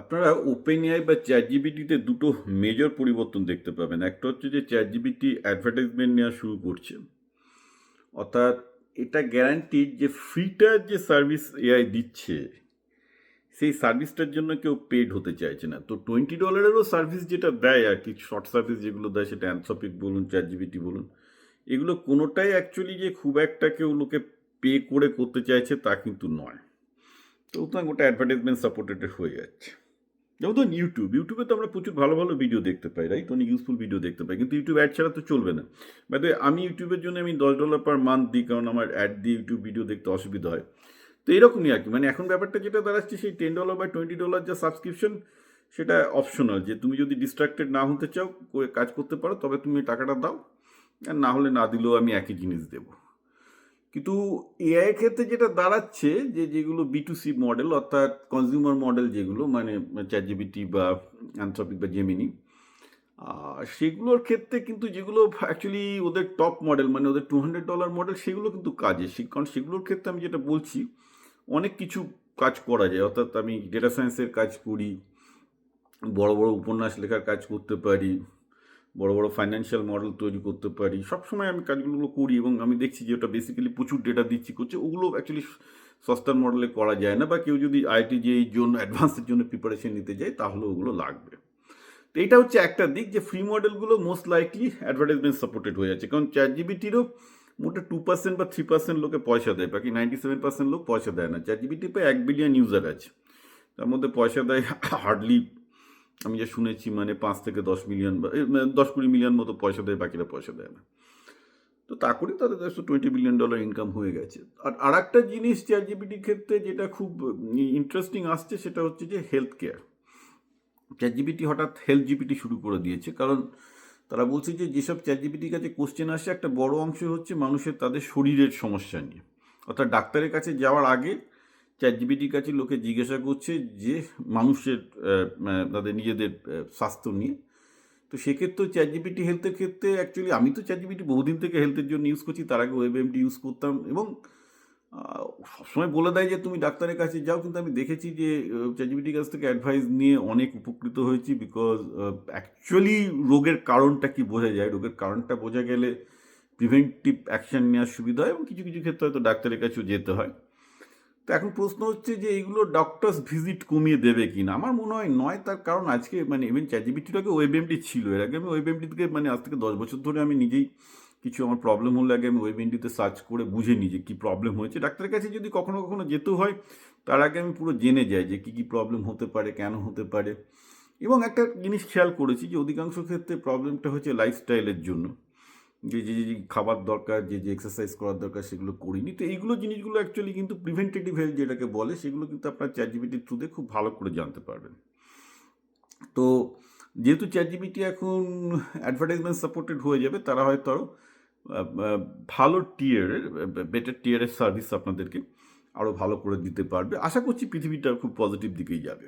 আপনারা open AI বা chat জিপিটিতে দুটো মেজর পরিবর্তন দেখতে পাবেন। একটা হচ্ছে যে চ্যাট জিপিটি অ্যাডভার্টাইজমেন্ট নেওয়া শুরু করছে, অর্থাৎ এটা গ্যারান্টিড যে ফ্রিটার যে সার্ভিস এআই দিচ্ছে সেই সার্ভিসটার জন্য কেউ পেড হতে চাইছে না। তো $20-এরও সার্ভিস যেটা দেয় আর কি, শর্ট সার্ভিস যেগুলো দেয়, সেটা অ্যানথ্রপিক বলুন, চ্যাট জিপিটি বলুন, এগুলো কোনোটাই অ্যাকচুয়ালি যে খুব একটা কেউ লোকে পে করে করতে চাইছে তা কিন্তু নয়। তো সুতরাং ওটা অ্যাডভার্টাইজমেন্ট সাপোর্টেড হয়ে যাচ্ছে। যেমন ধরুন ইউটিউবে তো আমরা প্রচুর ভালো ভালো ভিডিও দেখতে পাই, রাইট? অনেক ইউজফুল ভিডিও দেখতে পাই, কিন্তু ইউটিউব অ্যাড ছাড়া তো চলবে না। বাদে আমি ইউটিউবের জন্য আমি $10 পার মান্থ দিই, কারণ আমার অ্যাড দিয়ে ইউটিউব ভিডিও দেখতে অসুবিধা হয়। তো এরকমই আর কি, মানে এখন ব্যাপারটা যেটা দাঁড়াচ্ছে, সেই $10 বা $20 যা সাবস্ক্রিপশন, সেটা অপশনাল। যে তুমি যদি ডিস্ট্রাক্টেড না হতে চাও, কাজ করতে পারো, তবে তুমি টাকাটা দাও, আর না হলে না দিলেও আমি একই জিনিস দেবো। কিন্তু এআই ক্ষেত্রে যেটা দাঁড়াচ্ছে, যে যেগুলো B2C মডেল, অর্থাৎ কনজিউমার মডেল, যেগুলো মানে চ্যাট জিপিটি বা অ্যানথ্রপিক বা জেমিনি, সেগুলোর ক্ষেত্রে কিন্তু যেগুলো অ্যাকচুয়ালি ওদের টপ মডেল, মানে ওদের $200 মডেল, সেগুলো কিন্তু কাজে, কারণ সেগুলোর ক্ষেত্রে আমি যেটা বলছি, অনেক কিছু কাজ করা যায়। অর্থাৎ আমি ডেটা সায়েন্সের কাজ করি, বড় বড় উপন্যাস লেখার কাজ করতে পারি, বড় বড় ফাইন্যান্সিয়াল মডেল তৈরি করতে পারি। সবসময় আমি কাজগুলো করি, এবং আমি দেখছি যে ওটা বেসিক্যালি প্রচুর ডেটা দিচ্ছি করছে, ওগুলো অ্যাকচুয়ালি সস্তার মডেলে করা যায় না, বা কেউ যদি আইটি যে জন্য অ্যাডভান্সের জন্য প্রিপারেশন নিতে যায়, তাহলে ওগুলো লাগবে। তো এটা হচ্ছে একটা দিক, যে ফ্রি মডেলগুলো মোস্ট লাইকলি অ্যাডভার্টাইজমেন্ট সাপোর্টেড হয়ে যাচ্ছে, কারণ চ্যাট জিপিটিরও মোটে 2% বা 3% লোকে পয়সা দেয়, বাকি 97% লোক পয়সা দেয় না। চ্যাট জিপিটি প্রায় 1 বিলিয়ন ইউজার আছে, তার মধ্যে পয়সা দেয় হার্ডলি, আমি যা শুনেছি, মানে 5 থেকে 10 মিলিয়ন বা 10-20 মিলিয়ন মতো পয়সা দেয়, বাকিরা পয়সা দেয় না। তো তা করে তাদের $20 বিলিয়ন ইনকাম হয়ে গেছে। আর একটা জিনিস চ্যাট জিপিটির ক্ষেত্রে যেটা খুব ইন্টারেস্টিং আসছে, সেটা হচ্ছে যে হেলথ কেয়ার। চ্যাট জিপিটি হঠাৎ হেলথ জিপিটি শুরু করে দিয়েছে, কারণ তারা বলছে যে যেসব চ্যাট জিপিটির কাছে কোশ্চেন আসে, একটা বড় অংশ হচ্ছে মানুষের তাদের শরীরের সমস্যা নিয়ে। অর্থাৎ ডাক্তারের কাছে যাওয়ার আগে চ্যাট জিপিটির কাছে লোকে জিজ্ঞাসা করছে যে মানুষের তাদের নিজেদের স্বাস্থ্য নিয়ে। তো সেক্ষেত্রেও চ্যাট জিপিটি হেলথের ক্ষেত্রে, অ্যাকচুয়ালি আমি তো চ্যাট জিপিটি বহুদিন থেকে হেলথের জন্য ইউজ করছি, তার আগে ওয়েবএমডি ইউজ করতাম, এবং সবসময় বলে দেয় যে তুমি ডাক্তারের কাছে যাও, কিন্তু আমি দেখেছি যে চ্যাট জিপিটির কাছ থেকে অ্যাডভাইস নিয়ে অনেক উপকৃত হয়েছি, বিকজ অ্যাকচুয়ালি রোগের কারণটা কি বোঝা যায়, রোগের কারণটা বোঝা গেলে প্রিভেন্টিভ অ্যাকশন নেওয়ার সুবিধা হয়, এবং কিছু কিছু ক্ষেত্রে হয়তো ডাক্তারের কাছেও যেতে হয়। তো এখন প্রশ্ন হচ্ছে যে এইগুলো ডক্টরস ভিজিট কমিয়ে দেবে কি না। আমার মনে হয় নয়, তার কারণ আজকে মানে ইভেন চ্যাট জিপিটির আগে ওয়েবএমডি ছিল, এর আগে আমি ওয়েবএমডি থেকে, মানে আজ থেকে 10 বছর ধরে আমি নিজেই কিছু আমার প্রবলেম হলে আগে আমি ওয়েবএমডিতে সার্চ করে বুঝে নিই যে কী প্রবলেম হয়েছে। ডাক্তারের কাছে যদি কখনো কখনো যেতেও হয়, তার আগে আমি পুরো জেনে যাই যে কী কী প্রবলেম হতে পারে, কেন হতে পারে। এবং একটা জিনিস খেয়াল করেছি, যে অধিকাংশ ক্ষেত্রে প্রবলেমটা হচ্ছে লাইফস্টাইলের জন্য, যে যে যে খাবার দরকার, যে যে এক্সারসাইজ করার দরকার, সেগুলো করিনি। তো এইগুলো জিনিসগুলো অ্যাকচুয়ালি কিন্তু প্রিভেন্টেটিভ হেলথ যেটাকে বলে, সেগুলো কিন্তু আপনার চ্যাট জিপিটির থ্রুতে খুব ভালো করে জানতে পারবেন। তো যেহেতু চ্যাট জিপিটি এখন অ্যাডভার্টাইজমেন্ট সাপোর্টেড হয়ে যাবে, তারা হয়তো আরও ভালো টিয়ারের, বেটার টিয়ারের সার্ভিস আপনাদেরকে আরও ভালো করে দিতে পারবে। আশা করছি পৃথিবীটা খুব পজিটিভ দিকেই যাবে।